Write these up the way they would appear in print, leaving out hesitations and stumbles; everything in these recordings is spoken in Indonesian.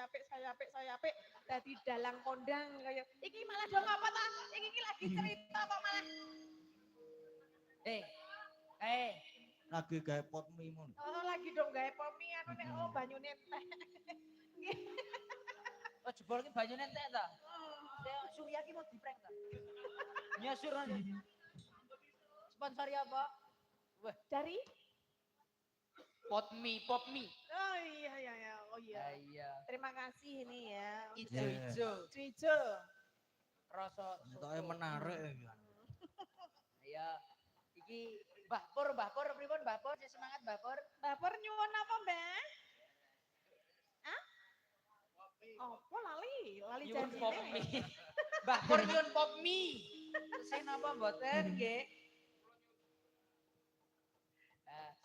saya apik dadi dalang kondang kaya iki malah dong apa ta? Iki lagi cerita kok malah. Eh, Lagi gawe pot mie mon. Oh, lagi dong gawe pomi anu nek oh banyune entek. Nggih. oh jebol ki banyune entek ta? Surya ki mau diprank ta? Nyasur aja. Sponsori apa? Wah, Dari pop mie. oh iya. Oh iya. Iya. Terima kasih ini ya. Ijo-ijo. Ijo. Rasa Ketoke menarik ya. Iya. Iki Mbah Pur pripun Mbah Pur? Semangat Mbah Pur. Baper nyuwun apa, Mbak? Hah? Apa lali Nyuwun janjine. pop mie. Mbah Pur nyuwun pop mie. Sing napa mboten nggih?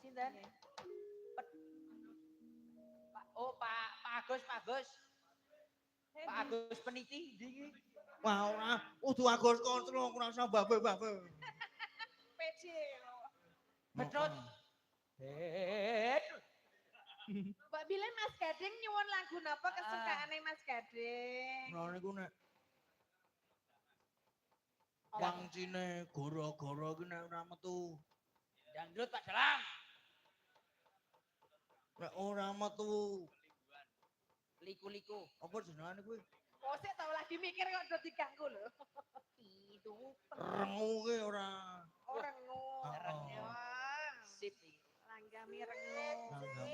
Sinten? Pak Agus. Pak Agus peniti ndi iki? Wah ora kudu Agus kontrol ora usah babe. PC. Betul. Mbak Bilen Mas Gading nyuwun lagu napa kesukaane Mas Gading? Nah niku nek Wang Cine goro-goro ki nek ora metu. Dangdut Pak Dalang. Nek ora metu Liku-liku. apa jenengane kuwi? Oh, sik tau lagi mikir kok udah diganggu lho. Hidup Rengu ki ora. orang nu. Heeh. Wah, Sip iki. langgami rengu. Nanggamu.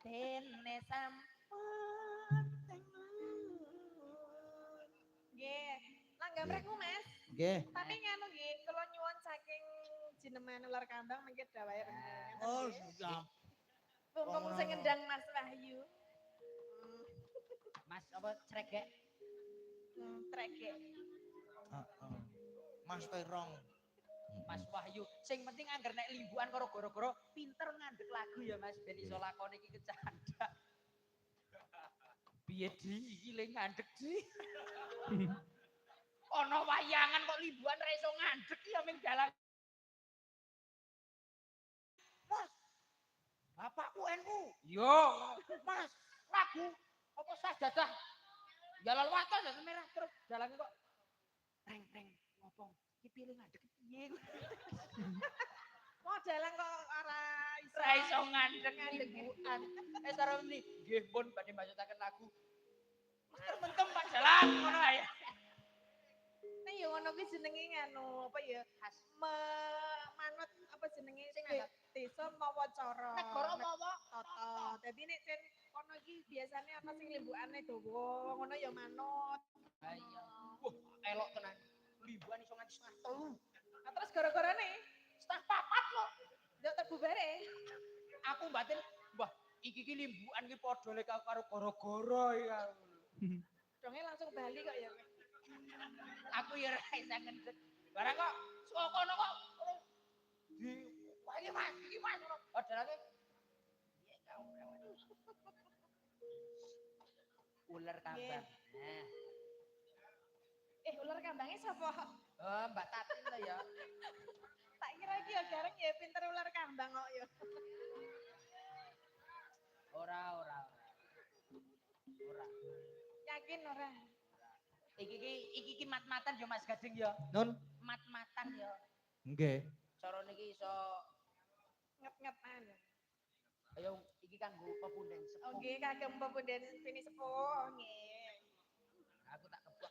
Dene Nggih, langgam rengu Mas. Nggih. Tapi nganu nggih, kula nyuwun saking jineman ular kambang mengke dawahe rengu. Oh, siap. Mumpung sing ngendang Mas Wahyu. Mas apa cregek? Treke. Heeh. Mas Terong. Mas Wahyu. Sing penting angger nek limbuan karo goro-goro pinter ngandek lagu ya Mas ben iso lakone iki kecandak. Piye di iki le ngandek di. Ana wayangan kok limbuan ra iso ngandek ya ming dalan. Mas. Bapakku NU. Yo, Mas, lagu apa sajadah? Jalal waton ya merah terus dalange kok reng ngopong. Iki pilih ngadeg piye? Mau jalan kok ora iso. Ra iso ngandeg limbuan. Sareng ni nggih pun badhe macaken lagu. Mas mentem Pak Jalan ngono ae. Nek yo ngono kuwi jenenge nganu apa ya? Manut apa jenenge Sing nganggep desa mawa cara. negara mawa tata. Dadi nek sing kono iki biasane ana sing limbukane dawa, ngono ya manut. Ha iya. Wah, elok tenan. Limbuan iso nganti setengah 3. Nah, terus gara-garane Setengah 4 lho. ndak terbubare. Aku batin, wah, iki ki limbuan ki padha lek karo goro-goro ya. Donge langsung bali kok ya. Aku ya ora iso ngendek. Barang kok saka kono kok di wah iki Mas ngono. Padahal ular kambang. Nah. Ular kambangnya sapa? Oh, Mbak Tatin lah ya. Tak kira iki ya gareng ya pinter ular kambang kok ya. Ora. Yakin ora? Iki mat-matan ya Mas Gading ya. Nun. Mat-matan ya. Nggih. Cara niki iso Nget-ngetan. ayo iki kanggo pepunden sepuh. Nggih, kagem pepunden sini sepuh nggih. Aku tak kebak.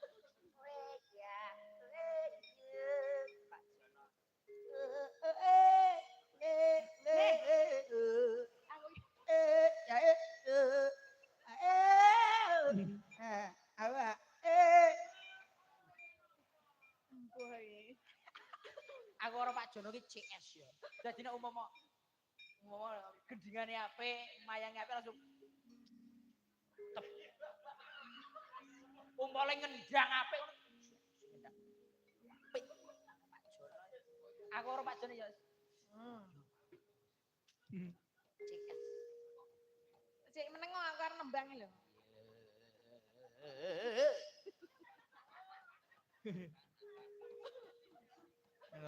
Aku ora Pak Jono ki CS ya. Dadi nek umpama gendingane apik, mayange apik langsung tep. Umpale ngendang apik apik. Aku ora Pak Jono ya. CS. Cek meneng kok aku arep nembang lho.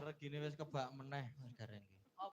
Regine wis kebak meneh Mas Gareng.